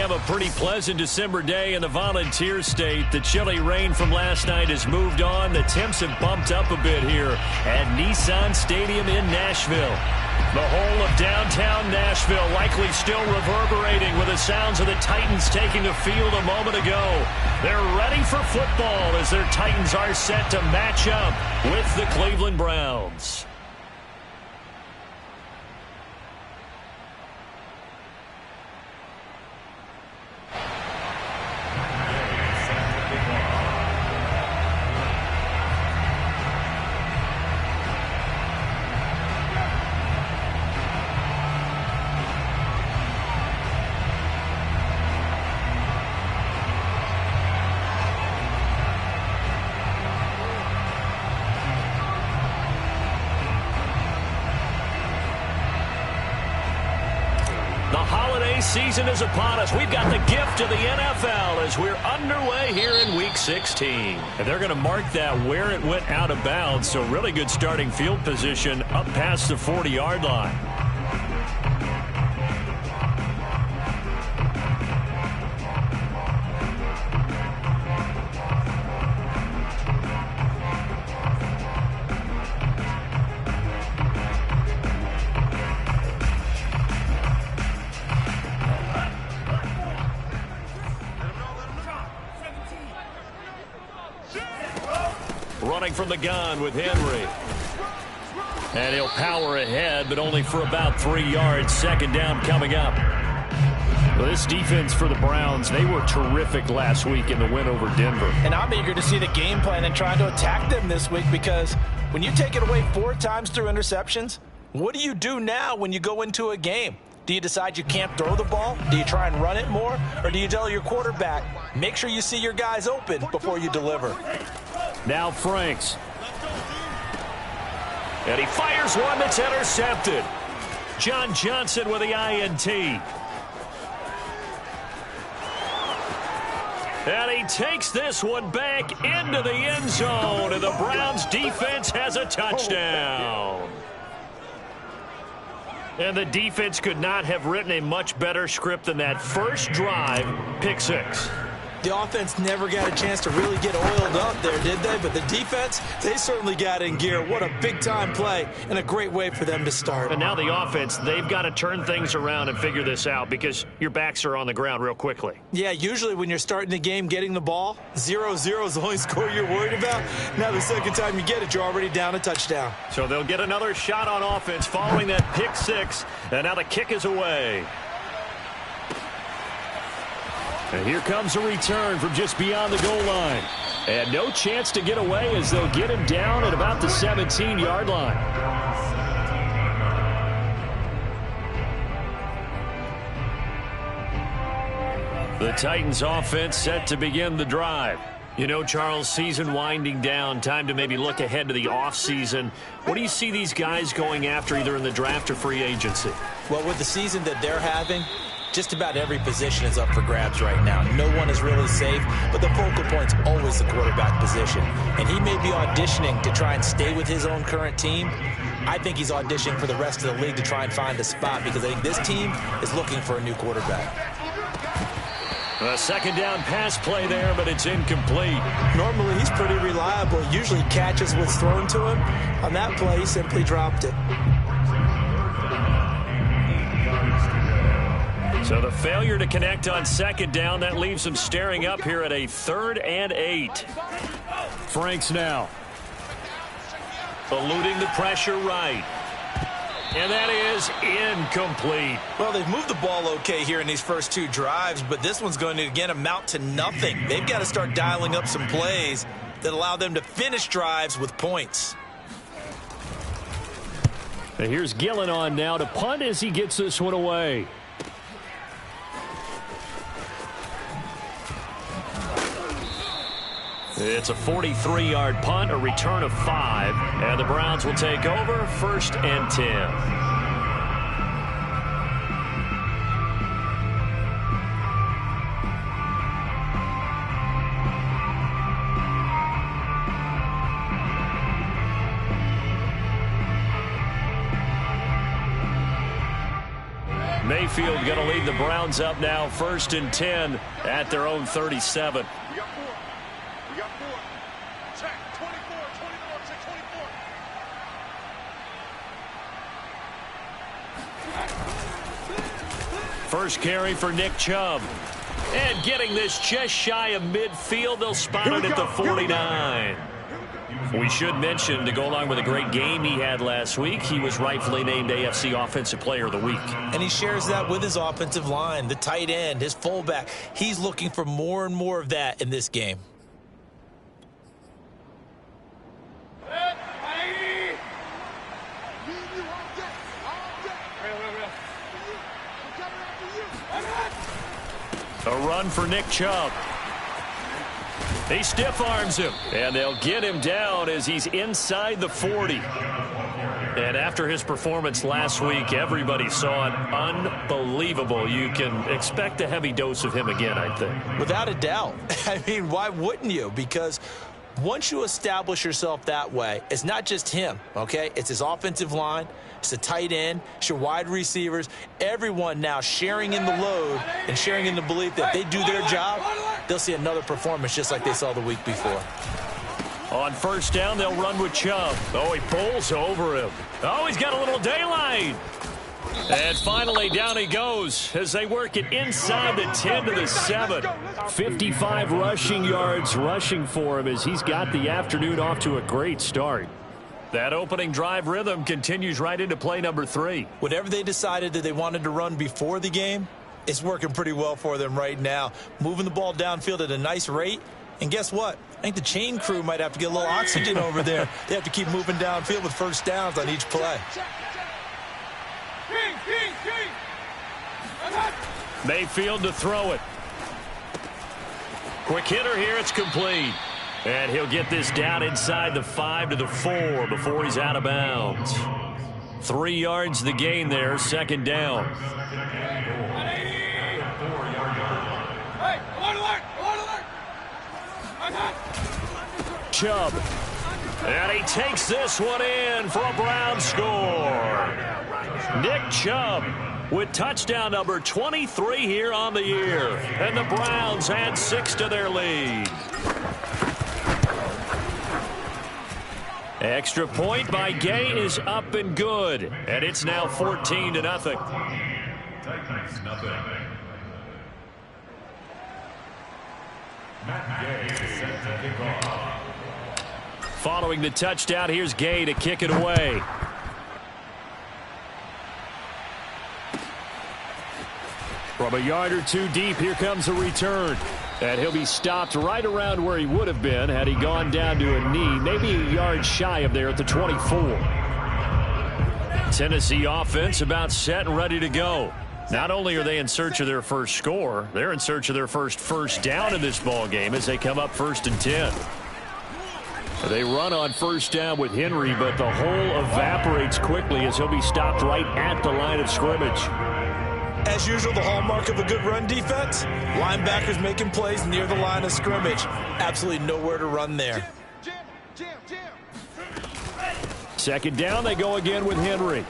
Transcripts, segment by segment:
have a pretty pleasant December day in the Volunteer State. The chilly rain from last night has moved on. The temps have bumped up a bit here at Nissan Stadium in Nashville. The whole of downtown Nashville likely still reverberating with the sounds of the Titans taking the field a moment ago. They're ready for football as their Titans are set to match up with the Cleveland Browns. Season is upon us. We've got the gift of the NFL as we're underway here in Week 16. And they're going to mark that where it went out of bounds, so really good starting field position up past the 40-yard line. Running from the gun with Henry. And he'll power ahead, but only for about 3 yards. Second down coming up. Well, this defense for the Browns, they were terrific last week in the win over Denver. And I'm eager to see the game plan and trying to attack them this week, because when you take it away 4 times through interceptions, what do you do now when you go into a game? Do you decide you can't throw the ball? Do you try and run it more? Or do you tell your quarterback, make sure you see your guys open before you deliver? Now Franks. And he fires one that's intercepted. John Johnson with the INT. And he takes this one back into the end zone, and the Browns defense has a touchdown. And the defense could not have written a much better script than that first drive, pick 6. The offense never got a chance to really get oiled up there, did they? But the defense, they certainly got in gear. What a big-time play and a great way for them to start. And now the offense, they've got to turn things around and figure this out because your backs are on the ground real quickly. Yeah, usually when you're starting the game getting the ball, 0-0 is the only score you're worried about. Now the second time you get it, you're already down a touchdown. So they'll get another shot on offense following that pick 6, and now the kick is away. And here comes a return from just beyond the goal line. And no chance to get away as they'll get him down at about the 17-yard line. The Titans offense set to begin the drive. You know, Charles, season winding down, time to maybe look ahead to the offseason. What do you see these guys going after either in the draft or free agency? Well, with the season that they're having, just about every position is up for grabs right now. No one is really safe, but the focal point's always the quarterback position. And he may be auditioning to try and stay with his own current team. I think he's auditioning for the rest of the league to try and find a spot because I think this team is looking for a new quarterback. A second down pass play there, but it's incomplete. Normally, he's pretty reliable. Usually catches what's thrown to him. On that play, he simply dropped it. So the failure to connect on second down, that leaves them staring up here at a 3rd and 8. Franks now. Eluding the pressure right. And that is incomplete. Well, they've moved the ball okay here in these first 2 drives, but this one's going to, again, amount to nothing. They've got to start dialing up some plays that allow them to finish drives with points. And here's Gillen on now to punt as he gets this one away. It's a 43-yard punt, a return of 5, and the Browns will take over 1st and 10. Mayfield going to lead the Browns up now, 1st and 10 at their own 37. We got 4. We got 4. Check. 24. Check 24. First carry for Nick Chubb. And getting this just shy of midfield, they'll spot it at the 49. We should mention, to go along with a great game he had last week, he was rightfully named AFC Offensive Player of the Week. And he shares that with his offensive line, the tight end, his fullback. He's looking for more and more of that in this game. A run for Nick Chubb. He stiff arms him, and they'll get him down as he's inside the 40. And after his performance last week, everybody saw it. Unbelievable. You can expect a heavy dose of him again, I think. Without a doubt. I mean, why wouldn't you? Because once you establish yourself that way, it's not just him, okay? It's his offensive line. It's the tight end. It's your wide receivers. Everyone now sharing in the load and sharing in the belief that they do their job, they'll see another performance just like they saw the week before. On first down, they'll run with Chubb. Oh, he pulls over him. Oh, he's got a little daylight. And finally, down he goes as they work it inside the 10 to the 7. 55 rushing yards rushing for him as he's got the afternoon off to a great start. That opening drive rhythm continues right into play number 3. Whatever they decided that they wanted to run before the game, it's working pretty well for them right now. Moving the ball downfield at a nice rate. And guess what? I think the chain crew might have to get a little oxygen over there. They have to keep moving downfield with first downs on each play. Mayfield to throw it. Quick hitter here. It's complete. And he'll get this down inside the 5 to the 4 before he's out of bounds. 3 yards the gain there, second down. Chubb. And he takes this one in for a Brown score. Nick Chubb with touchdown number 23 here on the year. And the Browns add 6 to their lead. Extra point by Gay is up and good. And it's now 14-0. Following the touchdown, here's Gay to kick it away. From a yard or two deep, here comes a return. And he'll be stopped right around where he would have been had he gone down to a knee, maybe a yard shy of there at the 24. Tennessee offense about set and ready to go. Not only are they in search of their first score, they're in search of their first down in this ball game as they come up 1st and 10. They run on first down with Henry, but the hole evaporates quickly as he'll be stopped right at the line of scrimmage. As usual, the hallmark of a good run defense, linebackers making plays near the line of scrimmage. Absolutely nowhere to run there. Second down, they go again with Henry.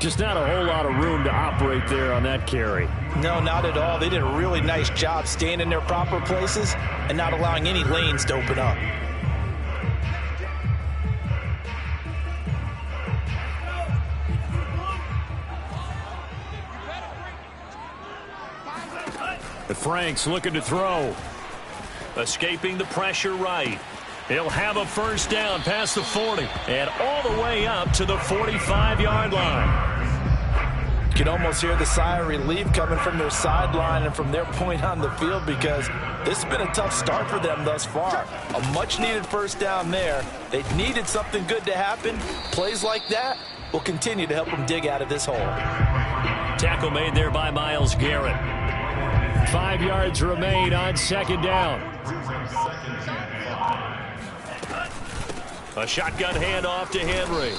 Just not a whole lot of room to operate there on that carry. No, not at all. They did a really nice job staying in their proper places and not allowing any lanes to open up. Franks looking to throw. Escaping the pressure right. He'll have a first down past the 40 and all the way up to the 45-yard line. You can almost hear the sigh of relief coming from their sideline and from their point on the field because this has been a tough start for them thus far. A much-needed first down there. They needed something good to happen. Plays like that will continue to help them dig out of this hole. Tackle made there by Myles Garrett. 5 yards remain on second down. A shotgun handoff to Henry.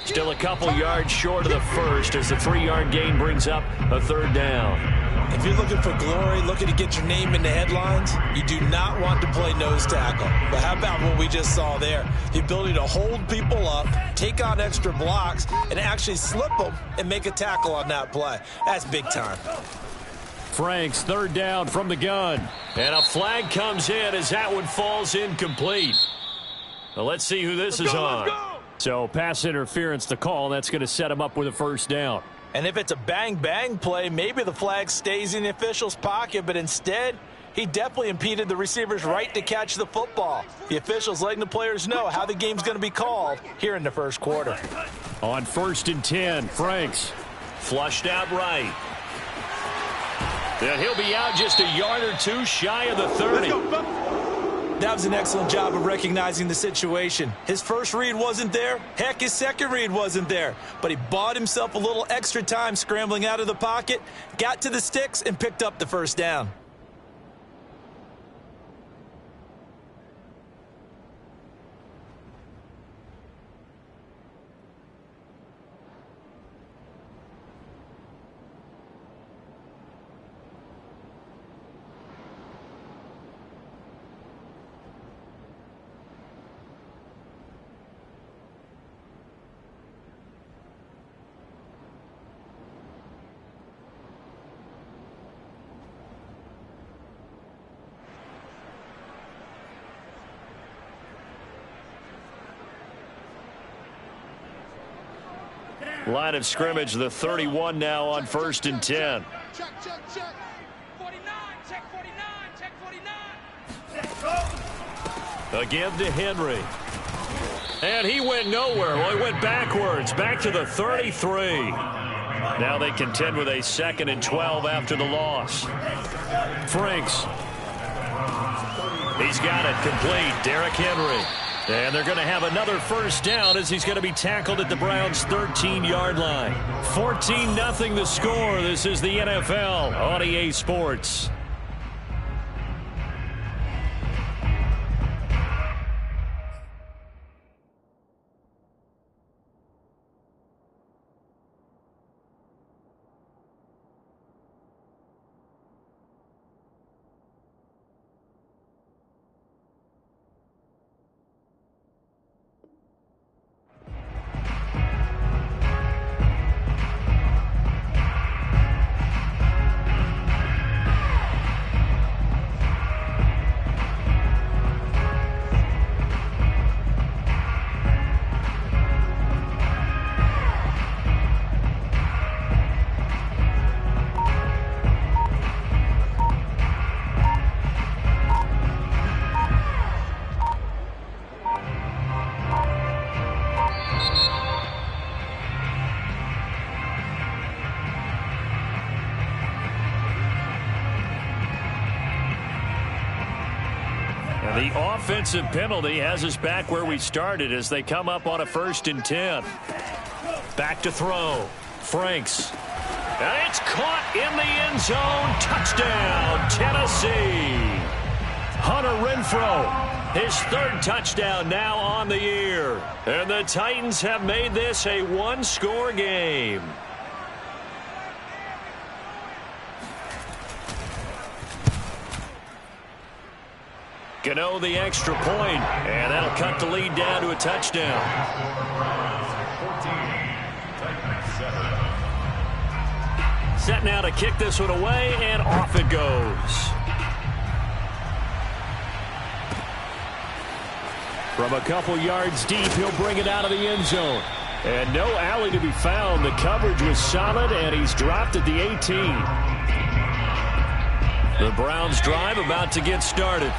Still a couple yards short of the first as the 3-yard gain brings up a third down. If you're looking for glory, looking to get your name in the headlines, you do not want to play nose tackle. But how about what we just saw there? The ability to hold people up, take on extra blocks, and actually slip them and make a tackle on that play. That's big time. Franks, third down from the gun. And a flag comes in as that one falls incomplete. Well, let's see who this is on. So pass interference to call. That's going to set him up with a first down. And if it's a bang-bang play, maybe the flag stays in the official's pocket, but instead, he definitely impeded the receiver's right to catch the football. The officials letting the players know how the game's going to be called here in the first quarter. On 1st and 10, Franks. Flushed out right. And he'll be out just a yard or two shy of the 30. That was an excellent job of recognizing the situation. His first read wasn't there. Heck, his second read wasn't there. But he bought himself a little extra time scrambling out of the pocket, got to the sticks, and picked up the first down. Line of scrimmage, the 31 now on 1st and 10. Check, check, check. 49, check 49, check 49. Again to Henry. And he went nowhere. Well, he went backwards, back to the 33. Now they contend with a 2nd and 12 after the loss. Franks. He's got it complete. Derrick Henry. And they're going to have another first down as he's going to be tackled at the Browns' 13-yard line. 14-0 the score. This is the NFL on EA Sports. The offensive penalty has us back where we started as they come up on a 1st and 10. Back to throw. Franks. And it's caught in the end zone. Touchdown, Tennessee. Hunter Renfrow, his 3rd touchdown now on the year. And the Titans have made this a one-score game. Gano the extra point, and that'll cut the lead down to a touchdown. Set now to kick this one away, and off it goes. From a couple yards deep, he'll bring it out of the end zone. And no alley to be found. The coverage was solid, and he's dropped at the 18. The Browns drive about to get started.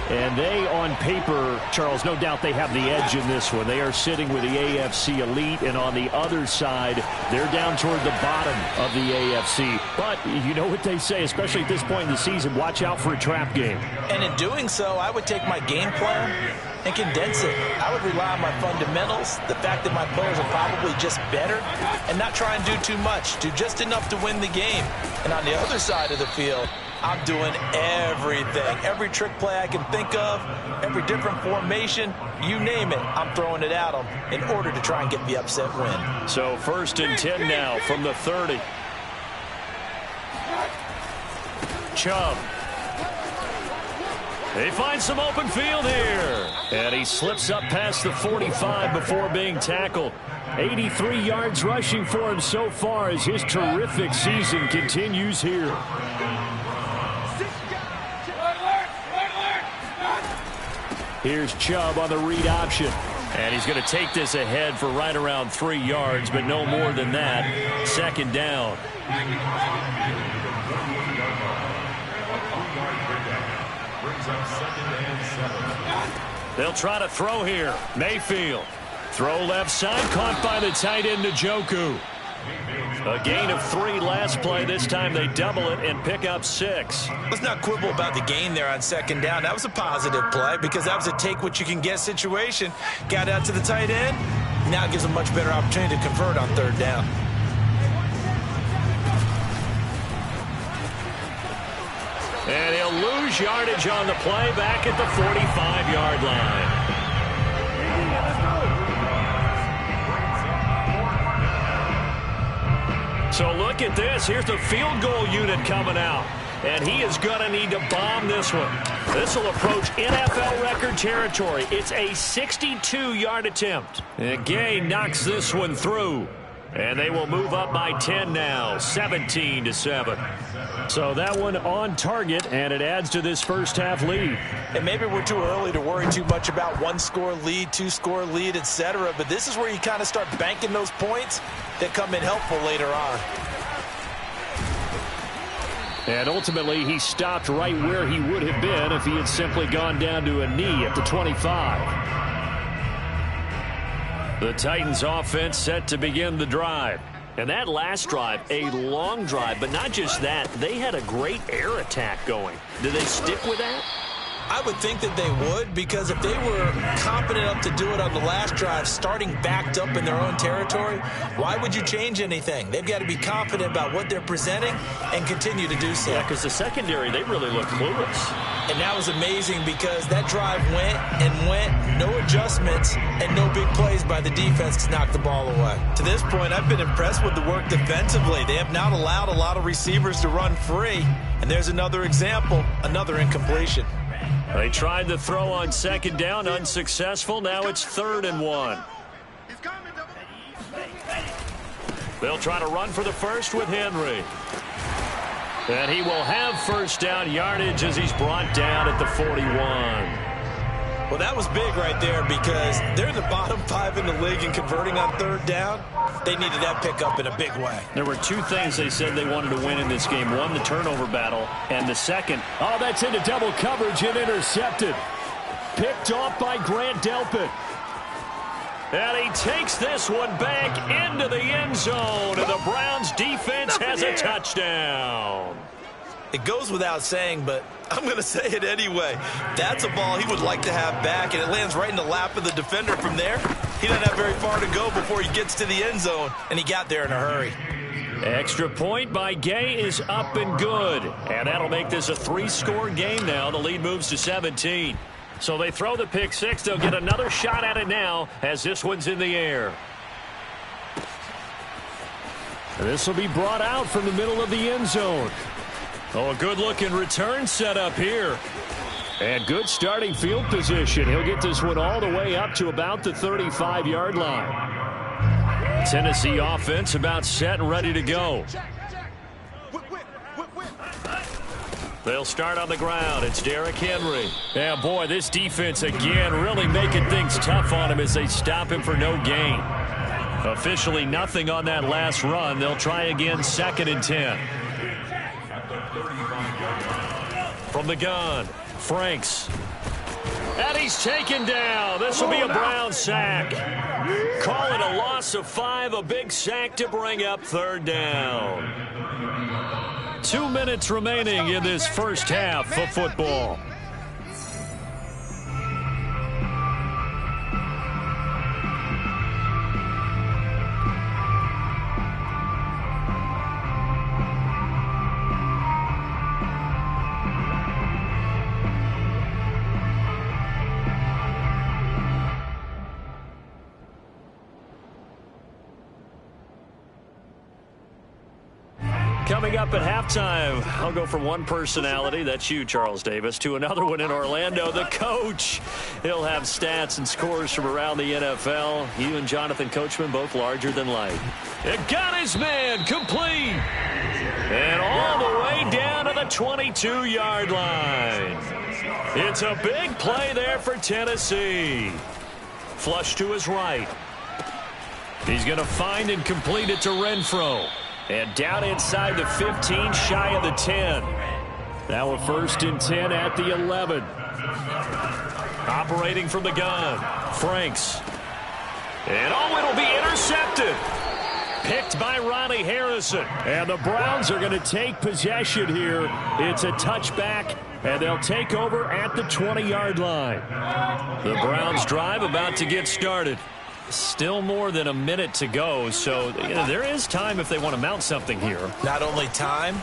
And they, on paper, Charles, no doubt they have the edge in this one. They are sitting with the AFC elite, and on the other side, they're down toward the bottom of the AFC. But you know what they say, especially at this point in the season, watch out for a trap game. And in doing so, I would take my game plan and condense it. I would rely on my fundamentals, the fact that my players are probably just better, and not try and do too much, do just enough to win the game. And on the other side of the field, I'm doing everything. Every trick play I can think of, every different formation, you name it, I'm throwing it at them in order to try and get the upset win. So 1st and 10 now from the 30. Chubb. They find some open field here. And he slips up past the 45 before being tackled. 83 yards rushing for him so far as his terrific season continues here. Here's Chubb on the read option. And he's going to take this ahead for right around 3 yards, but no more than that. Second down. They'll try to throw here. Mayfield. Throw left side, caught by the tight end Njoku. A gain of 3 last play. This time they double it and pick up 6. Let's not quibble about the gain there on second down. That was a positive play because that was a take-what-you-can-get situation. Got out to the tight end. Now it gives them a much better opportunity to convert on third down. And he'll lose yardage on the play back at the 45-yard line. So look at this. Here's the field goal unit coming out. And he is going to need to bomb this one. This will approach NFL record territory. It's a 62-yard attempt. And Gay knocks this one through. And they will move up by 10 now, 17-7. So that one on target, and it adds to this first half lead. And maybe we're too early to worry too much about 1-score lead, 2-score lead, etc. But this is where you kind of start banking those points that come in helpful later on. And ultimately, he stopped right where he would have been if he had simply gone down to a knee at the 25. The Titans offense set to begin the drive. And that last drive, a long drive, but not just that, they had a great air attack going. Do they stick with that? I would think that they would, because if they were confident enough to do it on the last drive, starting backed up in their own territory, why would you change anything? They've got to be confident about what they're presenting and continue to do so. Yeah, because the secondary, they really look clueless. And that was amazing because that drive went and went, no adjustments, and no big plays by the defense to knock the ball away. To this point, I've been impressed with the work defensively. They have not allowed a lot of receivers to run free. And there's another example, another incompletion. They tried to throw on second down, unsuccessful. Now it's 3rd and 1. They'll try to run for the first with Henry. And he will have first down yardage as he's brought down at the 41. Well, that was big right there because they're in the bottom 5 in the league in converting on third down. They needed that pickup in a big way. There were 2 things they said they wanted to win in this game. One, the turnover battle, and the second, oh, that's into double coverage and intercepted. Picked off by Grant Delpit. And he takes this one back into the end zone, and the Browns defense has a touchdown. It goes without saying, but I'm going to say it anyway. That's a ball he would like to have back, and it lands right in the lap of the defender from there. He doesn't have very far to go before he gets to the end zone, and he got there in a hurry. Extra point by Gay is up and good. And that'll make this a 3-score game now. The lead moves to 17. So they throw the pick 6. They'll get another shot at it now as this one's in the air. This will be brought out from the middle of the end zone. Oh, a good-looking return set up here. And good starting field position. He'll get this one all the way up to about the 35-yard line. Tennessee offense about set and ready to go. They'll start on the ground. It's Derrick Henry. Yeah, boy, this defense again really making things tough on him as they stop him for no gain. Officially nothing on that last run. They'll try again, 2nd and 10. From the gun, Franks. And he's taken down. This will be a Brown sack. Call it a loss of 5, a big sack to bring up 3rd down. 2 minutes remaining in this first half of football. Coming up at halftime, I'll go from one personality, that's you, Charles Davis, to another one in Orlando, the coach. He'll have stats and scores from around the NFL. You and Jonathan Coachman, both larger than life. It got his man complete. And all the way down to the 22-yard line. It's a big play there for Tennessee. Flush to his right. He's going to find and complete it to Renfro. And down inside the 15, shy of the 10. Now a 1st and 10 at the 11. Operating from the gun. Franks. And it'll be intercepted. Picked by Ronnie Harrison. And the Browns are going to take possession here. It's a touchback, and they'll take over at the 20-yard line. The Browns drive about to get started. Still more than a minute to go, so there is time if they want to mount something here. Not only time,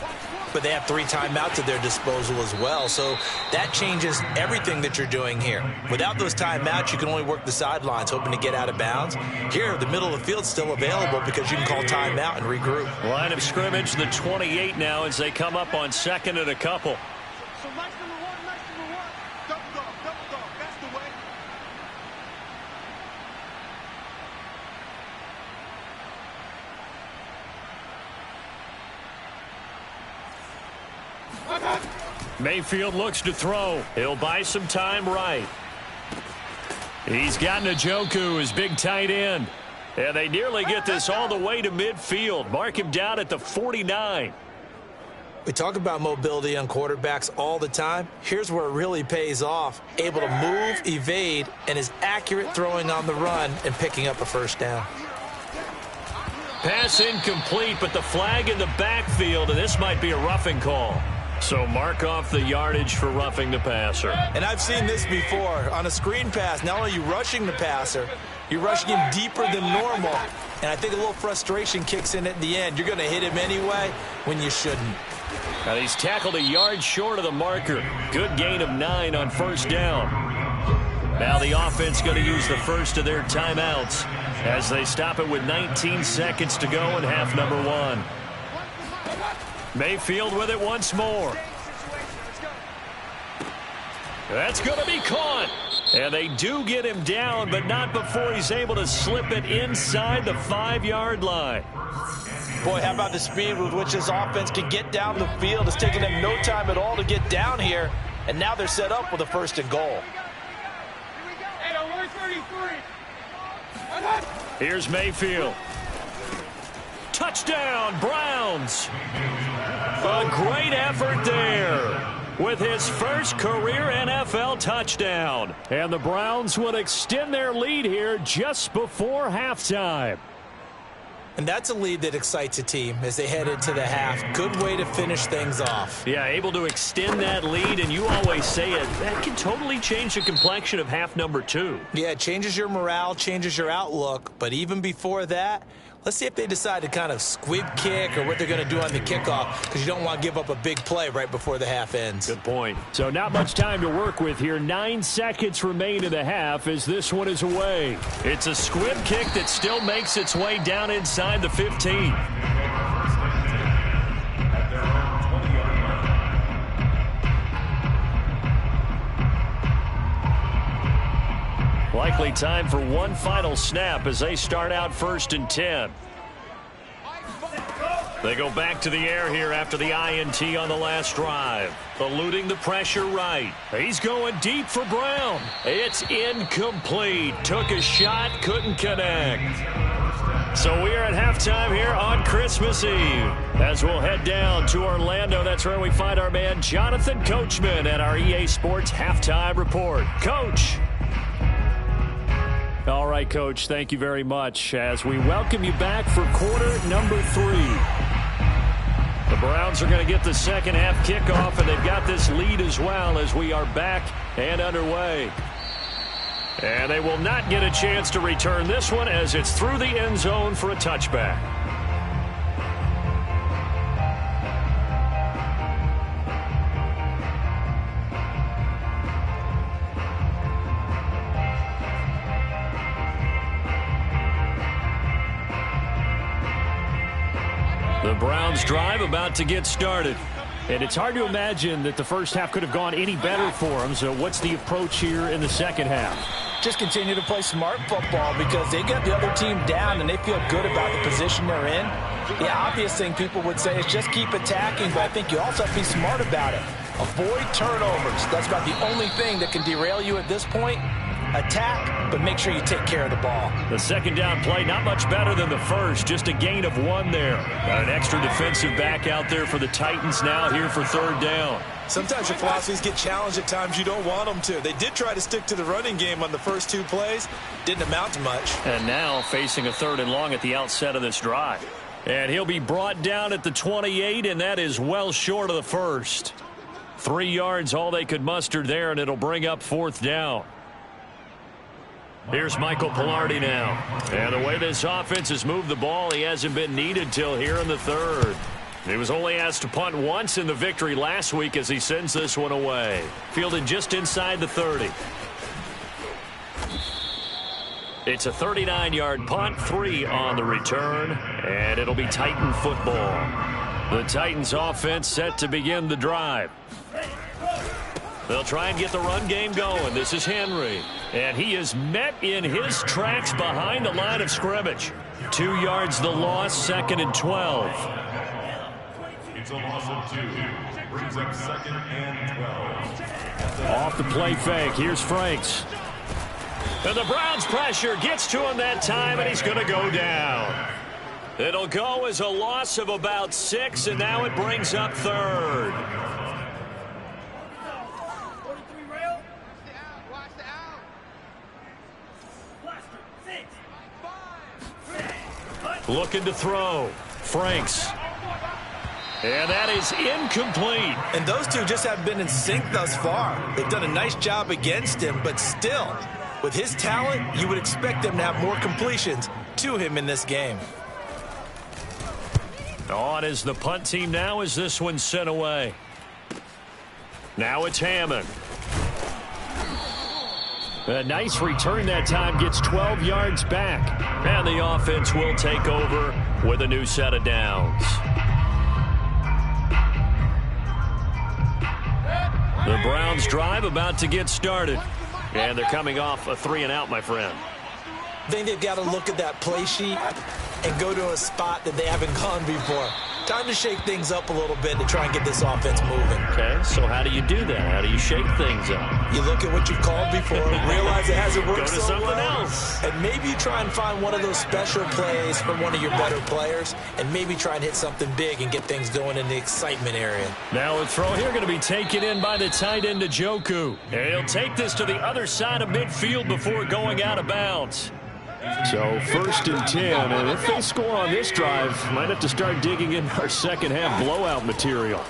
but they have 3 timeouts at their disposal as well, so that changes everything that you're doing here. Without those timeouts, you can only work the sidelines, hoping to get out of bounds. Here, the middle of the field's still available because you can call timeout and regroup. Line of scrimmage, the 28 now as they come up on 2nd and a couple. So nice number one. Double dog. That's the way. Mayfield looks to throw. He'll buy some time right. He's got Njoku, his big tight end. And they nearly get this all the way to midfield. Mark him down at the 49. We talk about mobility on quarterbacks all the time. Here's where it really pays off. Able to move, evade, and is accurate throwing on the run and picking up a 1st down. Pass incomplete, but the flag in the backfield, and this might be a roughing call. So mark off the yardage for roughing the passer. And I've seen this before. On a screen pass, not only are you rushing the passer, you're rushing him deeper than normal. And I think a little frustration kicks in at the end. You're going to hit him anyway when you shouldn't. Now he's tackled a yard short of the marker. Good gain of 9 on 1st down. Now the offense going to use the first of their timeouts as they stop it with 19 seconds to go in half number 1. Mayfield with it once more. That's going to be caught. And they do get him down, but not before he's able to slip it inside the 5-yard line. Boy, how about the speed with which this offense can get down the field? It's taken them no time at all to get down here. And now they're set up with a 1st and goal. Here's Mayfield. Touchdown, Browns. A great effort there with his first career NFL touchdown. And the Browns would extend their lead here just before halftime. And that's a lead that excites a team as they head into the half. Good way to finish things off. Yeah, able to extend that lead, and you always say it, that can totally change the complexion of half number 2. Yeah, it changes your morale, changes your outlook. But even before that, let's see if they decide to kind of squib kick or what they're going to do on the kickoff, because you don't want to give up a big play right before the half ends. Good point. So not much time to work with here. 9 seconds remain in the half as this one is away. It's a squib kick that still makes its way down inside the 15. Likely time for one final snap as they start out 1st and 10. They go back to the air here after the INT on the last drive. Eluding the pressure right. He's going deep for Brown. It's incomplete. Took a shot, couldn't connect. So we are at halftime here on Christmas Eve. As we'll head down to Orlando, that's where we find our man Jonathan Coachman at our EA Sports Halftime Report. Coach. All right, Coach, thank you very much as we welcome you back for quarter number 3. The Browns are going to get the second half kickoff, and they've got this lead as well as we are back and underway. And they will not get a chance to return this one as it's through the end zone for a touchback. The Browns drive about to get started. And it's hard to imagine that the first half could have gone any better for them. So what's the approach here in the second half? Just continue to play smart football because they got the other team down and they feel good about the position they're in. The obvious thing people would say is just keep attacking, but I think you also have to be smart about it. Avoid turnovers. That's about the only thing that can derail you at this point. Attack, but make sure you take care of the ball. The second down play, not much better than the first. Just a gain of 1 there. Got an extra defensive back out there for the Titans now here for third down. Sometimes your philosophies get challenged at times you don't want them to. They did try to stick to the running game on the first 2 plays. Didn't amount to much. And now facing a 3rd and long at the outset of this drive. And he'll be brought down at the 28, and that is well short of the first. 3 yards all they could muster there, and it'll bring up 4th down. Here's Michael Palardy now. And the way this offense has moved the ball, he hasn't been needed till here in the 3rd. He was only asked to punt once in the victory last week as he sends this one away. Fielded just inside the 30. It's a 39-yard punt, 3 on the return, and it'll be Titan football. The Titans offense set to begin the drive. They'll try and get the run game going. This is Henry. And he is met in his tracks behind the line of scrimmage. 2 yards the loss, 2nd and 12. It's a loss of 2. Brings up 2nd and 12. Off the play fake. Here's Franks. And the Browns pressure gets to him that time, and he's going to go down. It'll go as a loss of about 6, and now it brings up 3rd. Looking to throw. Franks. And that is incomplete. And those two just haven't been in sync thus far. They've done a nice job against him, but still, with his talent, you would expect them to have more completions to him in this game. On is the punt team now as this one's sent away. Now it's Hammond. A nice return that time, gets 12 yards back. And the offense will take over with a new set of downs. The Browns drive about to get started. And they're coming off a 3-and-out, my friend. I think they've got to look at that play sheet and go to a spot that they haven't gone before. Time to shake things up a little bit to try and get this offense moving. Okay, so how do you do that? How do you shake things up? You look at what you've called before, realize it hasn't worked Go to so something well, else. and maybe you try and find one of those special plays from one of your better players, and maybe try and hit something big and get things going in the excitement area. Now a throw here going to be taken in by the tight end Njoku. And he'll take this to the other side of midfield before going out of bounds. So 1st and 10, and if they score on this drive, might have to start digging in our second half blowout material.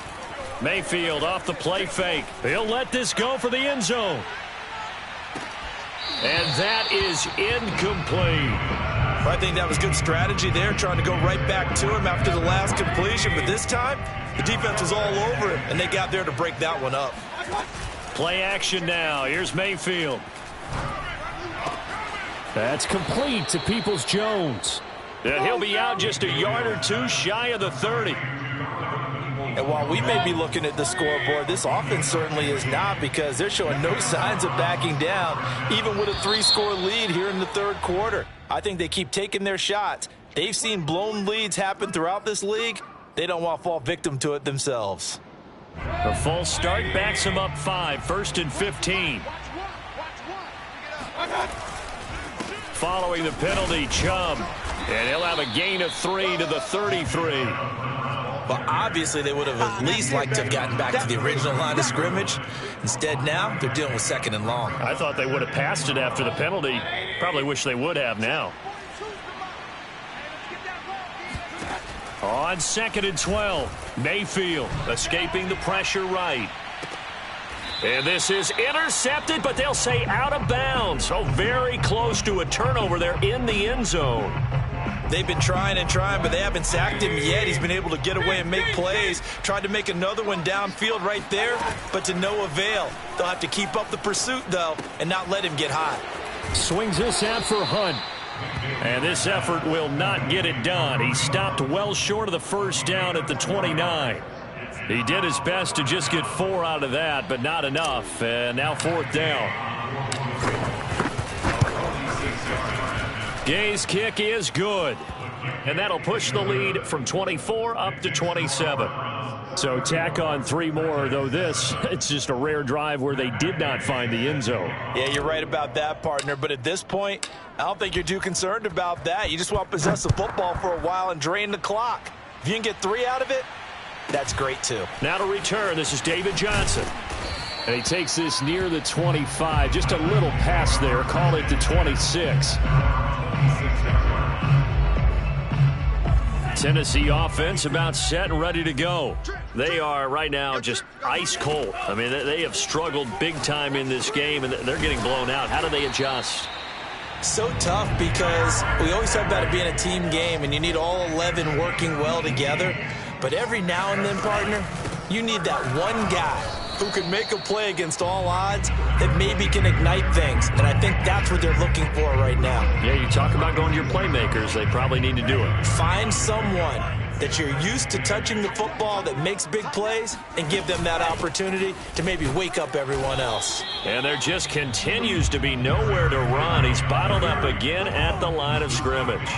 Mayfield off the play fake. He'll let this go for the end zone. And that is incomplete. I think that was good strategy there, trying to go right back to him after the last completion. But this time, the defense was all over him, and they got there to break that one up. Play action now. Here's Mayfield. That's complete to Peoples-Jones. And he'll be out just a yard or 2 shy of the 30. And while we may be looking at the scoreboard, this offense certainly is not, because they're showing no signs of backing down, even with a 3-score lead here in the 3rd quarter. I think they keep taking their shots. They've seen blown leads happen throughout this league. They don't want to fall victim to it themselves. The false start backs them up 5, 1st and 15. Following the penalty, Chubb. And he'll have a gain of 3 to the 33. Well, obviously they would have at least liked to have gotten back to the original line of scrimmage. Instead now, they're dealing with 2nd and long. I thought they would have passed it after the penalty. Probably wish they would have now. On 2nd and 12, Mayfield escaping the pressure right. And this is intercepted, but they'll say out of bounds. Oh, very close to a turnover there in the end zone. They've been trying and trying, but they haven't sacked him yet. He's been able to get away and make plays. Tried to make another one downfield right there, but to no avail. They'll have to keep up the pursuit, though, and not let him get hot. Swings this out for Hunt. And this effort will not get it done. He stopped well short of the first down at the 29. He did his best to just get 4 out of that, but not enough. And now 4th down. Gay's kick is good. And that'll push the lead from 24 up to 27. So tack on 3 more, though it's just a rare drive where they did not find the end zone. Yeah, you're right about that, partner. But at this point, I don't think you're too concerned about that. You just want to possess the football for a while and drain the clock. If you can get 3 out of it, that's great, too. Now to return, this is David Johnson. And he takes this near the 25. Just a little pass there. Call it the 26. Tennessee offense about set and ready to go. They are right now just ice cold. I mean, they have struggled big time in this game, and they're getting blown out. How do they adjust? So tough because we always talk about it being a team game, and you need all 11 working well together. But every now and then, partner, you need that one guy who can make a play against all odds that maybe can ignite things. And I think that's what they're looking for right now. Yeah, you talk about going to your playmakers. They probably need to do it. Find someone that you're used to touching the football that makes big plays and give them that opportunity to maybe wake up everyone else. And there just continues to be nowhere to run. He's bottled up again at the line of scrimmage.